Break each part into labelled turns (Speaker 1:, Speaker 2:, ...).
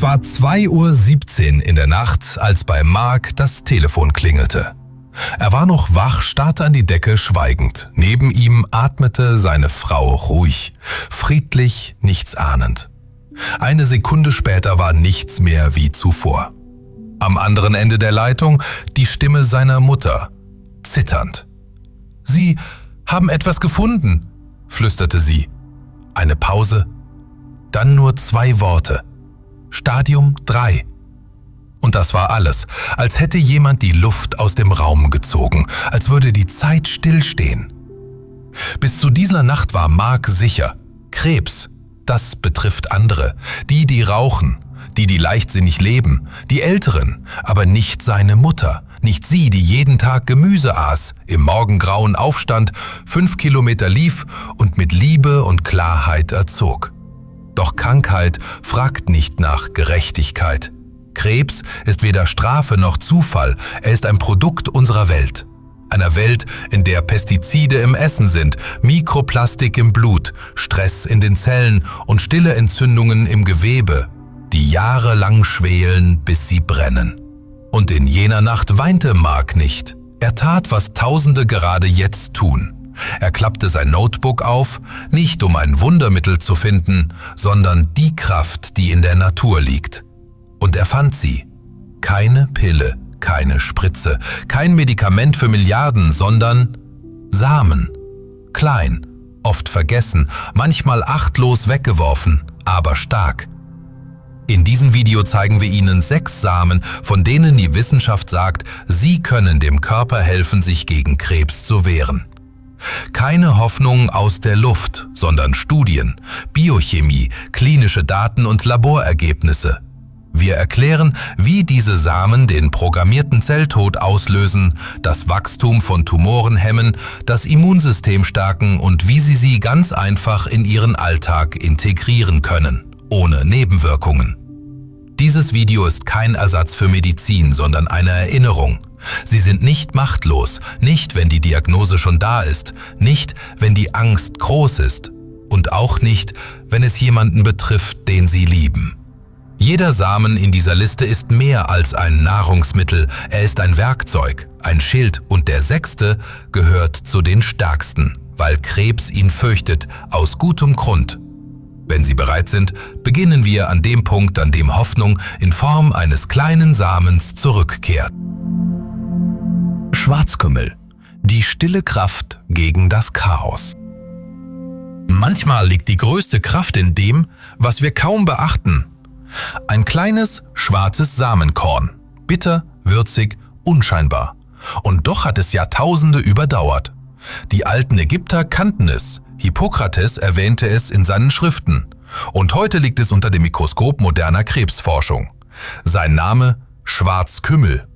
Speaker 1: Es war 2:17 Uhr in der Nacht, als bei Mark das Telefon klingelte. Er war noch wach, starrte an die Decke schweigend. Neben ihm atmete seine Frau ruhig, friedlich, nichts ahnend. Eine Sekunde später war nichts mehr wie zuvor. Am anderen Ende der Leitung die Stimme seiner Mutter, zitternd. »Sie haben etwas gefunden«, flüsterte sie. Eine Pause, dann nur 2 Worte. Stadium 3. Und das war alles, als hätte jemand die Luft aus dem Raum gezogen, als würde die Zeit stillstehen. Bis zu dieser Nacht war Mark sicher, Krebs, das betrifft andere, die rauchen, die leichtsinnig leben, die Älteren, aber nicht seine Mutter, nicht sie, die jeden Tag Gemüse aß, im Morgengrauen aufstand, 5 Kilometer lief und mit Liebe und Klarheit erzog. Doch Krankheit fragt nicht nach Gerechtigkeit. Krebs ist weder Strafe noch Zufall, er ist ein Produkt unserer Welt. Einer Welt, in der Pestizide im Essen sind, Mikroplastik im Blut, Stress in den Zellen und stille Entzündungen im Gewebe, die jahrelang schwelen, bis sie brennen. Und in jener Nacht weinte Mark nicht. Er tat, was Tausende gerade jetzt tun. Er klappte sein Notebook auf, nicht um ein Wundermittel zu finden, sondern die Kraft, die in der Natur liegt. Und er fand sie. Keine Pille, keine Spritze, kein Medikament für Milliarden, sondern Samen. Klein, oft vergessen, manchmal achtlos weggeworfen, aber stark. In diesem Video zeigen wir Ihnen 6 Samen, von denen die Wissenschaft sagt, sie können dem Körper helfen, sich gegen Krebs zu wehren. Keine Hoffnung aus der Luft, sondern Studien, Biochemie, klinische Daten und Laborergebnisse. Wir erklären, wie diese Samen den programmierten Zelltod auslösen, das Wachstum von Tumoren hemmen, das Immunsystem stärken und wie Sie sie ganz einfach in Ihren Alltag integrieren können, ohne Nebenwirkungen. Dieses Video ist kein Ersatz für Medizin, sondern eine Erinnerung. Sie sind nicht machtlos, nicht wenn die Diagnose schon da ist, nicht wenn die Angst groß ist und auch nicht, wenn es jemanden betrifft, den Sie lieben. Jeder Samen in dieser Liste ist mehr als ein Nahrungsmittel, er ist ein Werkzeug, ein Schild und der 6. gehört zu den stärksten, weil Krebs ihn fürchtet, aus gutem Grund. Wenn Sie bereit sind, beginnen wir an dem Punkt, an dem Hoffnung in Form eines kleinen Samens zurückkehrt. Schwarzkümmel, die stille Kraft gegen das Chaos. Manchmal liegt die größte Kraft in dem, was wir kaum beachten. Ein kleines, schwarzes Samenkorn, bitter, würzig, unscheinbar. Und doch hat es Jahrtausende überdauert. Die alten Ägypter kannten es, Hippokrates erwähnte es in seinen Schriften. Und heute liegt es unter dem Mikroskop moderner Krebsforschung. Sein Name Schwarzkümmel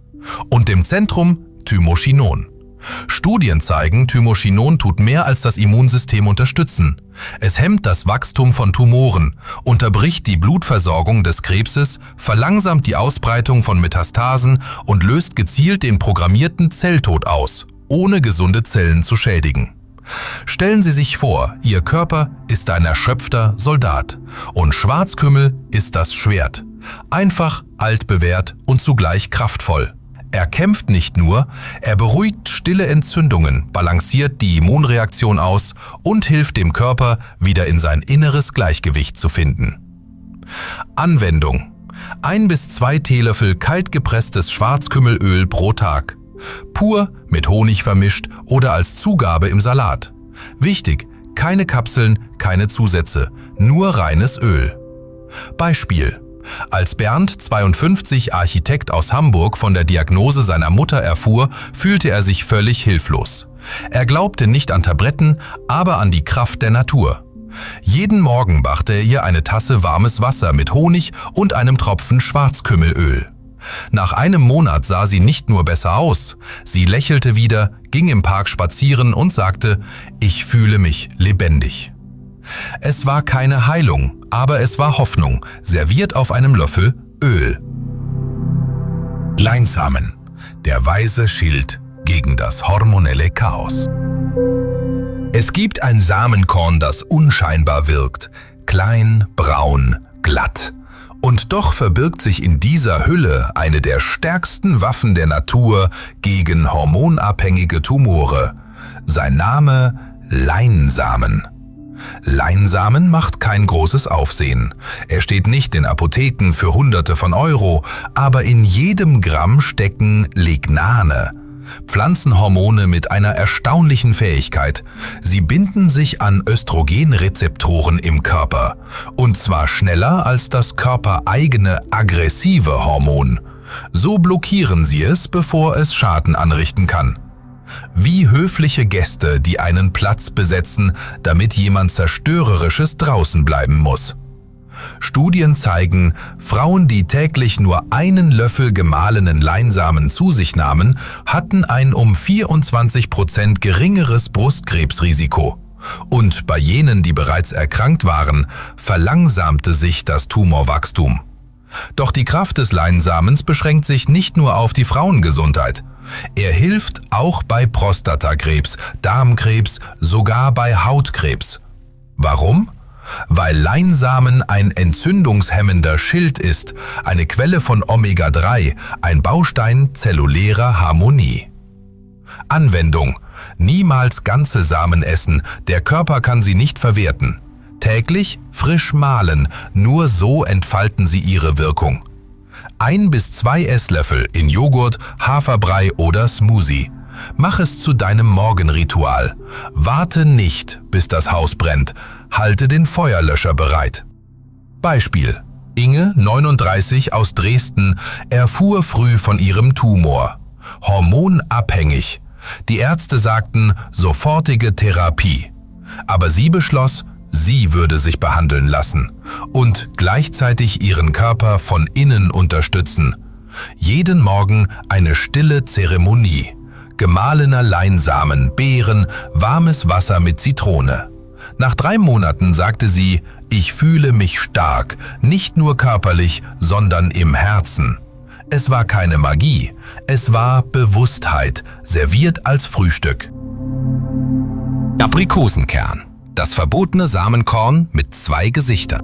Speaker 1: und im Zentrum Thymochinon. Studien zeigen, Thymochinon tut mehr als das Immunsystem unterstützen. Es hemmt das Wachstum von Tumoren, unterbricht die Blutversorgung des Krebses, verlangsamt die Ausbreitung von Metastasen und löst gezielt den programmierten Zelltod aus, ohne gesunde Zellen zu schädigen. Stellen Sie sich vor, Ihr Körper ist ein erschöpfter Soldat und Schwarzkümmel ist das Schwert. Einfach, altbewährt und zugleich kraftvoll. Er kämpft nicht nur, er beruhigt stille Entzündungen, balanciert die Immunreaktion aus und hilft dem Körper, wieder in sein inneres Gleichgewicht zu finden. Anwendung: 1 bis 2 Teelöffel kaltgepresstes Schwarzkümmelöl pro Tag. Pur, mit Honig vermischt oder als Zugabe im Salat. Wichtig: keine Kapseln, keine Zusätze, nur reines Öl. Beispiel: Als Bernd, 52, Architekt aus Hamburg, von der Diagnose seiner Mutter erfuhr, fühlte er sich völlig hilflos. Er glaubte nicht an Tabletten, aber an die Kraft der Natur. Jeden Morgen brachte er ihr eine Tasse warmes Wasser mit Honig und einem Tropfen Schwarzkümmelöl. Nach einem Monat sah sie nicht nur besser aus, sie lächelte wieder, ging im Park spazieren und sagte: „Ich fühle mich lebendig." Es war keine Heilung, aber es war Hoffnung, serviert auf einem Löffel Öl. Leinsamen, der weise Schild gegen das hormonelle Chaos. Es gibt ein Samenkorn, das unscheinbar wirkt, klein, braun, glatt. Und doch verbirgt sich in dieser Hülle eine der stärksten Waffen der Natur gegen hormonabhängige Tumore. Sein Name: Leinsamen. Leinsamen macht kein großes Aufsehen. Er steht nicht in Apotheken für Hunderte von Euro, aber in jedem Gramm stecken Lignane, Pflanzenhormone mit einer erstaunlichen Fähigkeit. Sie binden sich an Östrogenrezeptoren im Körper, und zwar schneller als das körpereigene aggressive Hormon. So blockieren sie es, bevor es Schaden anrichten kann. Wie höfliche Gäste, die einen Platz besetzen, damit jemand Zerstörerisches draußen bleiben muss. Studien zeigen, Frauen, die täglich nur einen Löffel gemahlenen Leinsamen zu sich nahmen, hatten ein um 24% geringeres Brustkrebsrisiko. Und bei jenen, die bereits erkrankt waren, verlangsamte sich das Tumorwachstum. Doch die Kraft des Leinsamens beschränkt sich nicht nur auf die Frauengesundheit. Er hilft auch bei Prostatakrebs, Darmkrebs, sogar bei Hautkrebs. Warum? Weil Leinsamen ein entzündungshemmender Schild ist, eine Quelle von Omega-3, ein Baustein zellulärer Harmonie. Anwendung: Niemals ganze Samen essen, der Körper kann sie nicht verwerten. Täglich frisch mahlen, nur so entfalten sie ihre Wirkung. 1 bis 2 Esslöffel in Joghurt, Haferbrei oder Smoothie. Mach es zu deinem Morgenritual. Warte nicht, bis das Haus brennt. Halte den Feuerlöscher bereit. Beispiel: Inge, 39, aus Dresden, erfuhr früh von ihrem Tumor. Hormonabhängig. Die Ärzte sagten sofortige Therapie. Aber sie beschloss, sie würde sich behandeln lassen und gleichzeitig ihren Körper von innen unterstützen. Jeden Morgen eine stille Zeremonie. Gemahlener Leinsamen, Beeren, warmes Wasser mit Zitrone. Nach 3 Monaten sagte sie: Ich fühle mich stark, nicht nur körperlich, sondern im Herzen. Es war keine Magie, es war Bewusstheit, serviert als Frühstück. Aprikosenkern. Das verbotene Samenkorn mit 2 Gesichtern.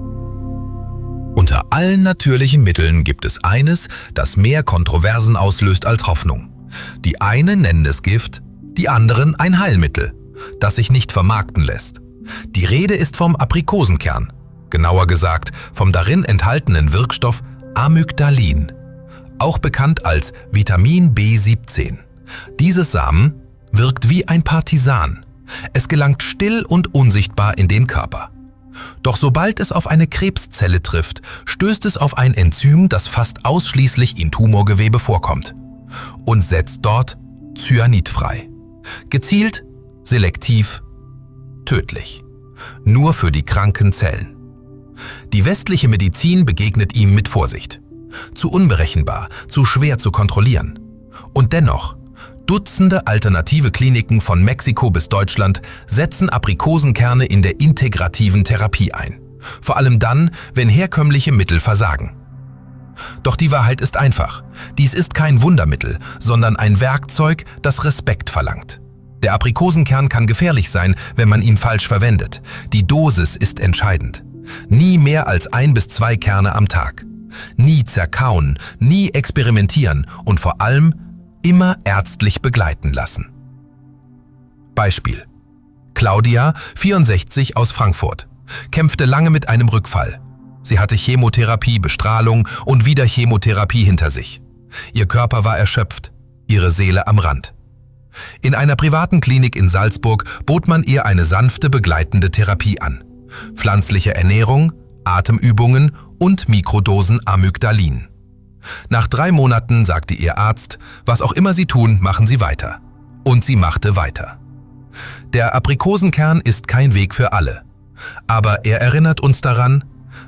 Speaker 1: Unter allen natürlichen Mitteln gibt es eines, das mehr Kontroversen auslöst als Hoffnung. Die einen nennen es Gift, die anderen ein Heilmittel, das sich nicht vermarkten lässt. Die Rede ist vom Aprikosenkern, genauer gesagt vom darin enthaltenen Wirkstoff Amygdalin, auch bekannt als Vitamin B17. Dieses Samen wirkt wie ein Partisan. Es gelangt still und unsichtbar in den Körper. Doch sobald es auf eine Krebszelle trifft, stößt es auf ein Enzym, das fast ausschließlich in Tumorgewebe vorkommt, und setzt dort Cyanid frei. Gezielt, selektiv, tödlich. Nur für die kranken Zellen. Die westliche Medizin begegnet ihm mit Vorsicht. Zu unberechenbar, zu schwer zu kontrollieren. Und dennoch: Dutzende alternative Kliniken von Mexiko bis Deutschland setzen Aprikosenkerne in der integrativen Therapie ein. Vor allem dann, wenn herkömmliche Mittel versagen. Doch die Wahrheit ist einfach. Dies ist kein Wundermittel, sondern ein Werkzeug, das Respekt verlangt. Der Aprikosenkern kann gefährlich sein, wenn man ihn falsch verwendet. Die Dosis ist entscheidend. Nie mehr als 1 bis 2 Kerne am Tag. Nie zerkauen, nie experimentieren und vor allem immer ärztlich begleiten lassen. Beispiel: Claudia, 64, aus Frankfurt, kämpfte lange mit einem Rückfall. Sie hatte Chemotherapie, Bestrahlung und wieder Chemotherapie hinter sich. Ihr Körper war erschöpft, ihre Seele am Rand. In einer privaten Klinik in Salzburg bot man ihr eine sanfte begleitende Therapie an. Pflanzliche Ernährung, Atemübungen und Mikrodosen Amygdalin. Nach 3 Monaten sagte ihr Arzt: Was auch immer Sie tun, machen Sie weiter. Und sie machte weiter. Der Aprikosenkern ist kein Weg für alle. Aber er erinnert uns daran: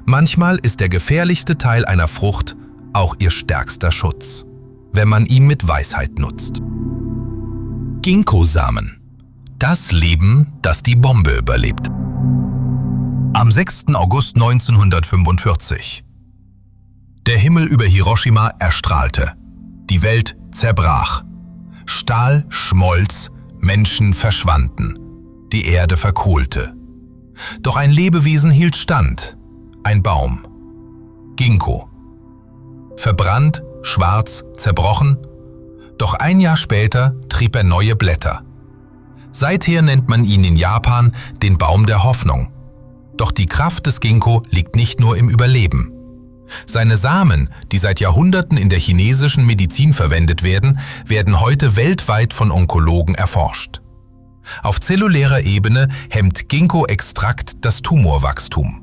Speaker 1: Manchmal ist der gefährlichste Teil einer Frucht auch ihr stärkster Schutz, wenn man ihn mit Weisheit nutzt. Ginkgosamen. Das Leben, das die Bombe überlebt. Am 6. August 1945. Der Himmel über Hiroshima erstrahlte. Die Welt zerbrach. Stahl schmolz, Menschen verschwanden. Die Erde verkohlte. Doch ein Lebewesen hielt stand. Ein Baum. Ginkgo. Verbrannt, schwarz, zerbrochen, doch ein Jahr später trieb er neue Blätter. Seither nennt man ihn in Japan den Baum der Hoffnung. Doch die Kraft des Ginkgo liegt nicht nur im Überleben. Seine Samen, die seit Jahrhunderten in der chinesischen Medizin verwendet werden, werden heute weltweit von Onkologen erforscht. Auf zellulärer Ebene hemmt Ginkgo-Extrakt das Tumorwachstum.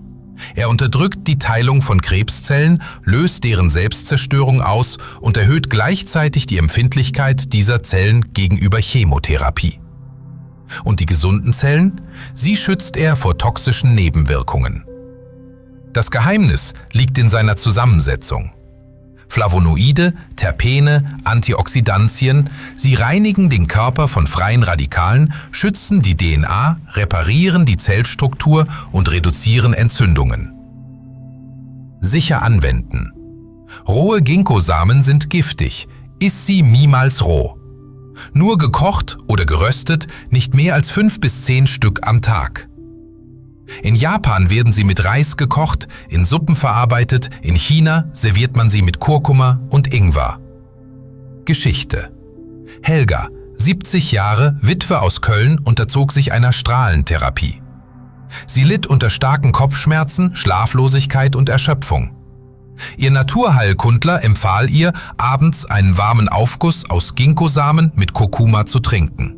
Speaker 1: Er unterdrückt die Teilung von Krebszellen, löst deren Selbstzerstörung aus und erhöht gleichzeitig die Empfindlichkeit dieser Zellen gegenüber Chemotherapie. Und die gesunden Zellen? Sie schützt er vor toxischen Nebenwirkungen. Das Geheimnis liegt in seiner Zusammensetzung. Flavonoide, Terpene, Antioxidantien, sie reinigen den Körper von freien Radikalen, schützen die DNA, reparieren die Zellstruktur und reduzieren Entzündungen. Sicher anwenden. Rohe Ginkgo-Samen sind giftig, iss sie niemals roh. Nur gekocht oder geröstet, nicht mehr als 5 bis 10 Stück am Tag. In Japan werden sie mit Reis gekocht, in Suppen verarbeitet, in China serviert man sie mit Kurkuma und Ingwer. Geschichte: Helga, 70 Jahre, Witwe aus Köln, unterzog sich einer Strahlentherapie. Sie litt unter starken Kopfschmerzen, Schlaflosigkeit und Erschöpfung. Ihr Naturheilkundler empfahl ihr, abends einen warmen Aufguss aus Ginkgo-Samen mit Kurkuma zu trinken.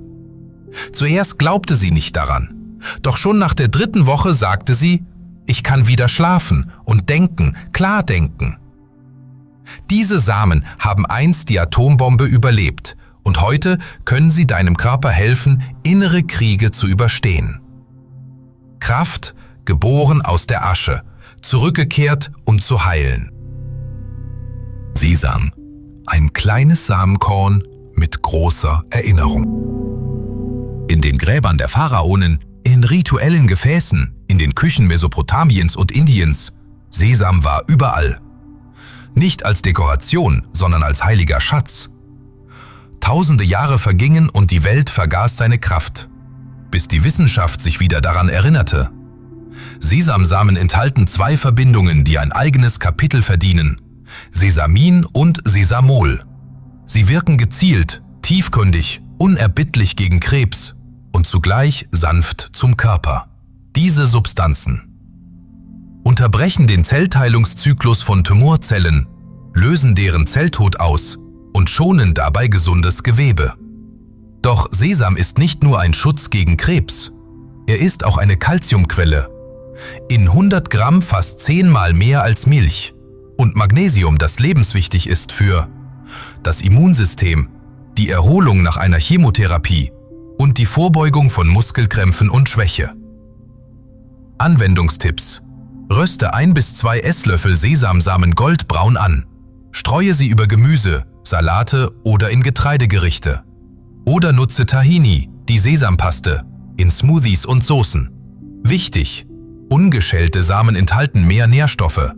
Speaker 1: Zuerst glaubte sie nicht daran. Doch schon nach der 3. Woche sagte sie, ich kann wieder schlafen und denken, klar denken. Diese Samen haben einst die Atombombe überlebt und heute können sie deinem Körper helfen, innere Kriege zu überstehen. Kraft, geboren aus der Asche, zurückgekehrt, um zu heilen. Sesam, ein kleines Samenkorn mit großer Erinnerung. In den Gräbern der Pharaonen, in rituellen Gefäßen, in den Küchen Mesopotamiens und Indiens, Sesam war überall. Nicht als Dekoration, sondern als heiliger Schatz. Tausende Jahre vergingen und die Welt vergaß seine Kraft, bis die Wissenschaft sich wieder daran erinnerte. Sesamsamen enthalten 2 Verbindungen, die ein eigenes Kapitel verdienen: Sesamin und Sesamol. Sie wirken gezielt, tiefgründig, unerbittlich gegen Krebs und zugleich sanft zum Körper. Diese Substanzen unterbrechen den Zellteilungszyklus von Tumorzellen, lösen deren Zelltod aus und schonen dabei gesundes Gewebe. Doch Sesam ist nicht nur ein Schutz gegen Krebs, er ist auch eine Calciumquelle. In 100 Gramm fast 10-mal mehr als Milch. Und Magnesium, das lebenswichtig ist für das Immunsystem, die Erholung nach einer Chemotherapie und die Vorbeugung von Muskelkrämpfen und Schwäche. Anwendungstipps: Röste 1 bis 2 Esslöffel Sesamsamen goldbraun an. Streue sie über Gemüse, Salate oder in Getreidegerichte. Oder nutze Tahini, die Sesampaste, in Smoothies und Soßen. Wichtig: ungeschälte Samen enthalten mehr Nährstoffe.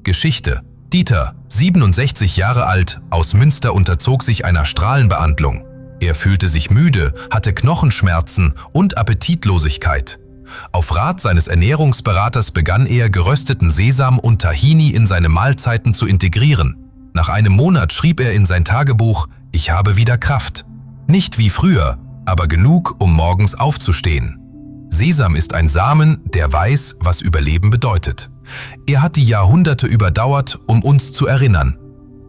Speaker 1: Geschichte: Dieter, 67 Jahre alt, aus Münster, unterzog sich einer Strahlenbehandlung. Er fühlte sich müde, hatte Knochenschmerzen und Appetitlosigkeit. Auf Rat seines Ernährungsberaters begann er, gerösteten Sesam und Tahini in seine Mahlzeiten zu integrieren. Nach einem Monat schrieb er in sein Tagebuch: Ich habe wieder Kraft. Nicht wie früher, aber genug, um morgens aufzustehen. Sesam ist ein Samen, der weiß, was Überleben bedeutet. Er hat die Jahrhunderte überdauert, um uns zu erinnern.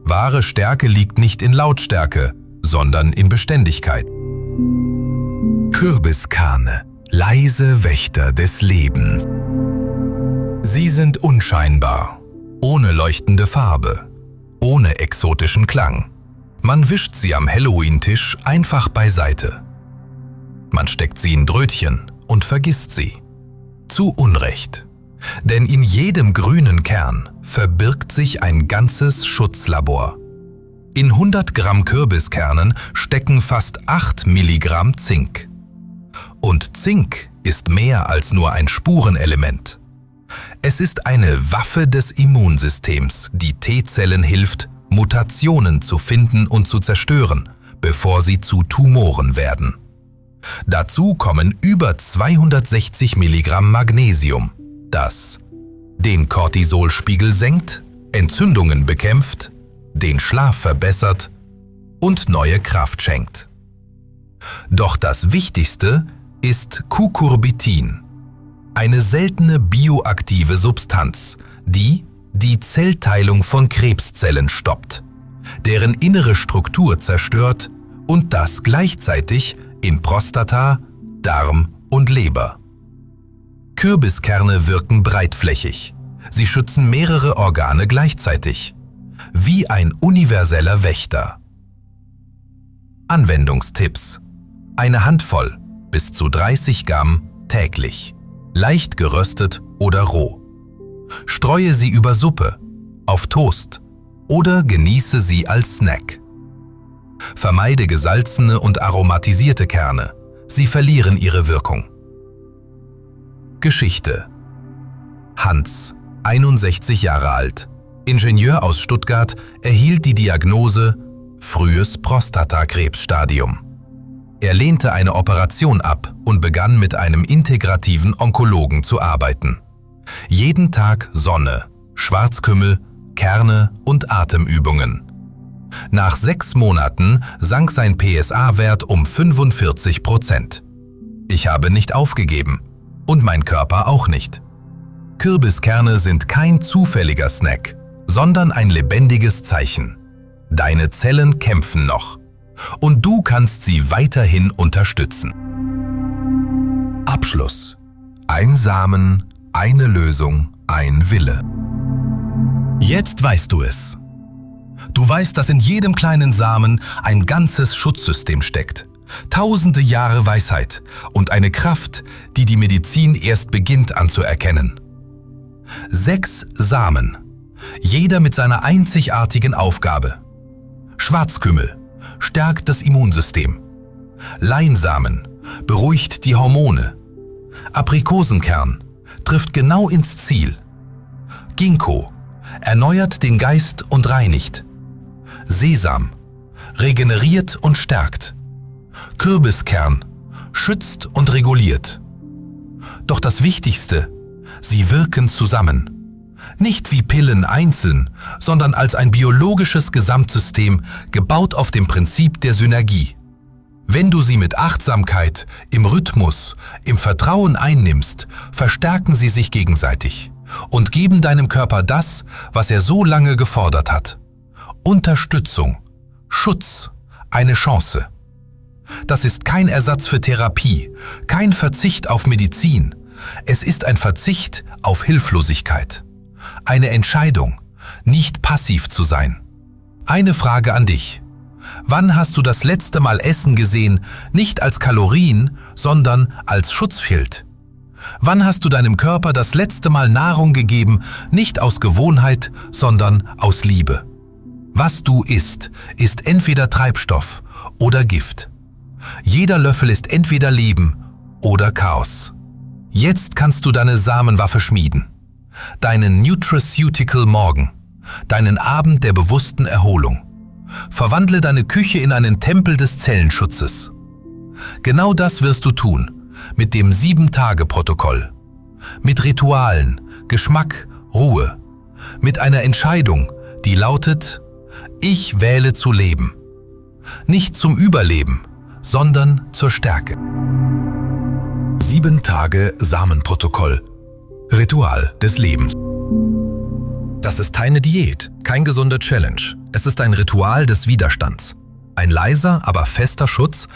Speaker 1: Wahre Stärke liegt nicht in Lautstärke, sondern in Beständigkeit. Kürbiskerne, leise Wächter des Lebens. Sie sind unscheinbar, ohne leuchtende Farbe, ohne exotischen Klang. Man wischt sie am Halloween-Tisch einfach beiseite. Man steckt sie in Brötchen und vergisst sie. Zu Unrecht. Denn in jedem grünen Kern verbirgt sich ein ganzes Schutzlabor. In 100 Gramm Kürbiskernen stecken fast 8 Milligramm Zink. Und Zink ist mehr als nur ein Spurenelement. Es ist eine Waffe des Immunsystems, die T-Zellen hilft, Mutationen zu finden und zu zerstören, bevor sie zu Tumoren werden. Dazu kommen über 260 Milligramm Magnesium, das den Cortisolspiegel senkt, Entzündungen bekämpft, den Schlaf verbessert und neue Kraft schenkt. Doch das Wichtigste ist Cucurbitin, eine seltene bioaktive Substanz, die die Zellteilung von Krebszellen stoppt, deren innere Struktur zerstört und das gleichzeitig in Prostata, Darm und Leber. Kürbiskerne wirken breitflächig. Sie schützen mehrere Organe gleichzeitig, wie ein universeller Wächter. Anwendungstipps: Eine Handvoll, bis zu 30 Gramm täglich, leicht geröstet oder roh. Streue sie über Suppe, auf Toast oder genieße sie als Snack. Vermeide gesalzene und aromatisierte Kerne, sie verlieren ihre Wirkung. Geschichte: Hans, 61 Jahre alt, Ingenieur aus Stuttgart, erhielt die Diagnose frühes Prostatakrebsstadium. Er lehnte eine Operation ab und begann mit einem integrativen Onkologen zu arbeiten. Jeden Tag Sonne, Schwarzkümmel, Kerne und Atemübungen. Nach 6 Monaten sank sein PSA-Wert um 45%. Ich habe nicht aufgegeben und mein Körper auch nicht. Kürbiskerne sind kein zufälliger Snack, sondern ein lebendiges Zeichen. Deine Zellen kämpfen noch und du kannst sie weiterhin unterstützen. Abschluss: Ein Samen, eine Lösung, ein Wille. Jetzt weißt du es. Du weißt, dass in jedem kleinen Samen ein ganzes Schutzsystem steckt. Tausende Jahre Weisheit und eine Kraft, die die Medizin erst beginnt anzuerkennen. 6 Samen, jeder mit seiner einzigartigen Aufgabe. Schwarzkümmel stärkt das Immunsystem. Leinsamen beruhigt die Hormone. Aprikosenkern trifft genau ins Ziel. Ginkgo erneuert den Geist und reinigt. Sesam regeneriert und stärkt. Kürbiskern schützt und reguliert. Doch das Wichtigste: sie wirken zusammen. Nicht wie Pillen einzeln, sondern als ein biologisches Gesamtsystem, gebaut auf dem Prinzip der Synergie. Wenn du sie mit Achtsamkeit, im Rhythmus, im Vertrauen einnimmst, verstärken sie sich gegenseitig und geben deinem Körper das, was er so lange gefordert hat: Unterstützung, Schutz, eine Chance. Das ist kein Ersatz für Therapie, kein Verzicht auf Medizin. Es ist ein Verzicht auf Hilflosigkeit. Eine Entscheidung, nicht passiv zu sein. Eine Frage an dich: Wann hast du das letzte Mal Essen gesehen, nicht als Kalorien, sondern als Schutzschild? Wann hast du deinem Körper das letzte Mal Nahrung gegeben, nicht aus Gewohnheit, sondern aus Liebe? Was du isst, ist entweder Treibstoff oder Gift. Jeder Löffel ist entweder Leben oder Chaos. Jetzt kannst du deine Samenwaffe schmieden. Deinen Nutraceutical Morgen, deinen Abend der bewussten Erholung. Verwandle deine Küche in einen Tempel des Zellenschutzes. Genau das wirst du tun mit dem 7-Tage-Protokoll. Mit Ritualen, Geschmack, Ruhe. Mit einer Entscheidung, die lautet: Ich wähle zu leben. Nicht zum Überleben, sondern zur Stärke. 7-Tage-Samenprotokoll. Ritual des Lebens. Das ist keine Diät, kein gesunder Challenge. Es ist ein Ritual des Widerstands. Ein leiser, aber fester Schutz,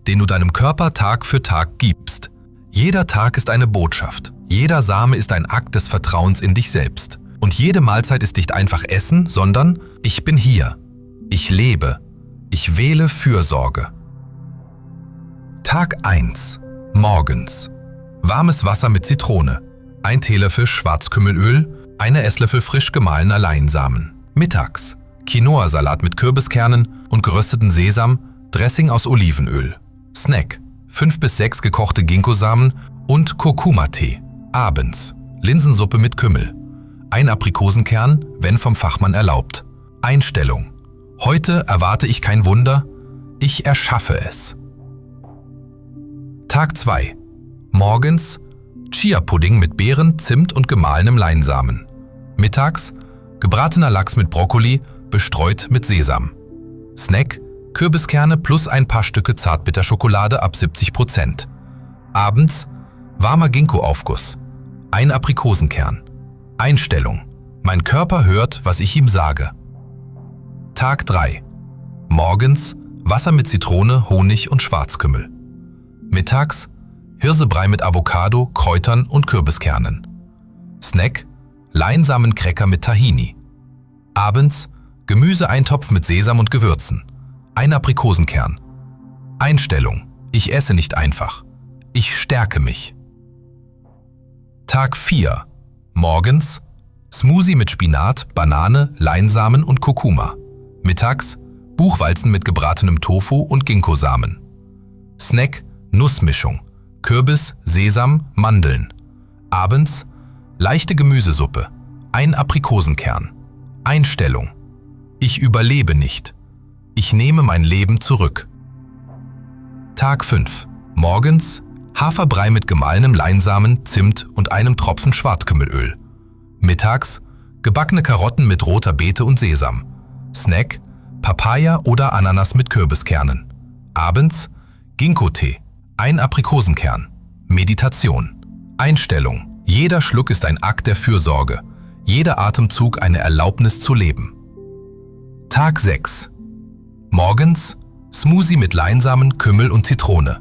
Speaker 1: den du deinem Körper Tag für Tag gibst. Jeder Tag ist eine Botschaft. Jeder Same ist ein Akt des Vertrauens in dich selbst. Und jede Mahlzeit ist nicht einfach Essen, sondern: Ich bin hier. Ich lebe. Ich wähle Fürsorge. Tag 1. Morgens. Warmes Wasser mit Zitrone. 1 Teelöffel Schwarzkümmelöl, 1 Esslöffel frisch gemahlener Leinsamen. Mittags: Quinoa-Salat mit Kürbiskernen und gerösteten Sesam, Dressing aus Olivenöl. Snack: 5 bis 6 gekochte Ginkgosamen und Kurkuma-Tee. Abends: Linsensuppe mit Kümmel. 1 Aprikosenkern, wenn vom Fachmann erlaubt. Einstellung: Heute erwarte ich kein Wunder, ich erschaffe es. Tag 2. Morgens: Chia-Pudding mit Beeren, Zimt und gemahlenem Leinsamen. Mittags: Gebratener Lachs mit Brokkoli, bestreut mit Sesam. Snack: Kürbiskerne plus ein paar Stücke Zartbitterschokolade ab 70%. Abends: warmer Ginkgo-Aufguss. Ein Aprikosenkern. Einstellung: mein Körper hört, was ich ihm sage. Tag 3. Morgens: Wasser mit Zitrone, Honig und Schwarzkümmel. Mittags: Hirsebrei mit Avocado, Kräutern und Kürbiskernen. Snack: Leinsamencracker mit Tahini. Abends: Gemüseeintopf mit Sesam und Gewürzen. Ein Aprikosenkern. Einstellung: ich esse nicht einfach. Ich stärke mich. Tag 4. Morgens: Smoothie mit Spinat, Banane, Leinsamen und Kurkuma. Mittags: Buchweizen mit gebratenem Tofu und Ginkgosamen. Snack: Nussmischung. Kürbis, Sesam, Mandeln. Abends: leichte Gemüsesuppe. Ein Aprikosenkern. Einstellung: ich überlebe nicht. Ich nehme mein Leben zurück. Tag 5. Morgens: Haferbrei mit gemahlenem Leinsamen, Zimt und einem Tropfen Schwarzkümmelöl. Mittags: gebackene Karotten mit roter Beete und Sesam. Snack: Papaya oder Ananas mit Kürbiskernen. Abends: Ginkgo-Tee. Ein Aprikosenkern. Meditation. Einstellung: jeder Schluck ist ein Akt der Fürsorge. Jeder Atemzug eine Erlaubnis zu leben. Tag 6. Morgens: Smoothie mit Leinsamen, Kümmel und Zitrone.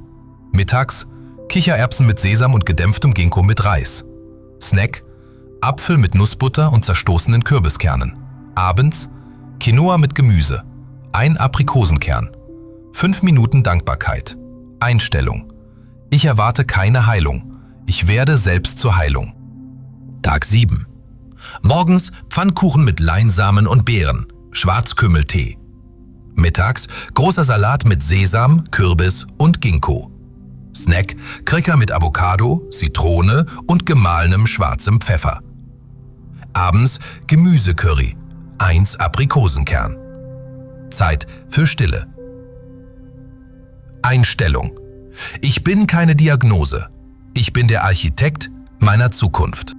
Speaker 1: Mittags: Kichererbsen mit Sesam und gedämpftem Ginkgo mit Reis. Snack: Apfel mit Nussbutter und zerstoßenen Kürbiskernen. Abends: Quinoa mit Gemüse. Ein Aprikosenkern. 5 Minuten Dankbarkeit. Einstellung: ich erwarte keine Heilung. Ich werde selbst zur Heilung. Tag 7. Morgens: Pfannkuchen mit Leinsamen und Beeren. Schwarzkümmeltee. Mittags: großer Salat mit Sesam, Kürbis und Ginkgo. Snack: Cracker mit Avocado, Zitrone und gemahlenem schwarzem Pfeffer. Abends: Gemüsecurry. 1 Aprikosenkern. Zeit für Stille. Einstellung: ich bin keine Diagnose. Ich bin der Architekt meiner Zukunft.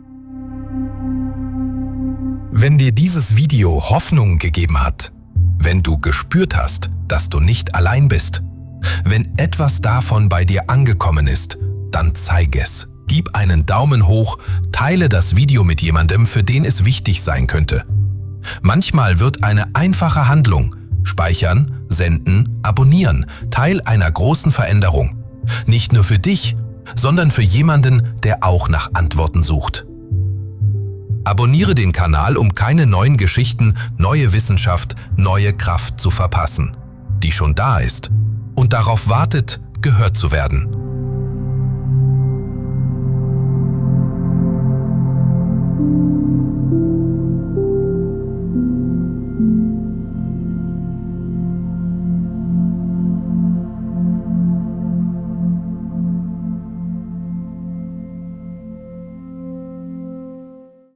Speaker 1: Wenn dir dieses Video Hoffnung gegeben hat, wenn du gespürt hast, dass du nicht allein bist, wenn etwas davon bei dir angekommen ist, dann zeige es. Gib einen Daumen hoch, teile das Video mit jemandem, für den es wichtig sein könnte. Manchmal wird eine einfache Handlung, speichern, senden, abonnieren, Teil einer großen Veränderung. Nicht nur für dich, sondern für jemanden, der auch nach Antworten sucht. Abonniere den Kanal, um keine neuen Geschichten, neue Wissenschaft, neue Kraft zu verpassen, die schon da ist und darauf wartet, gehört zu werden.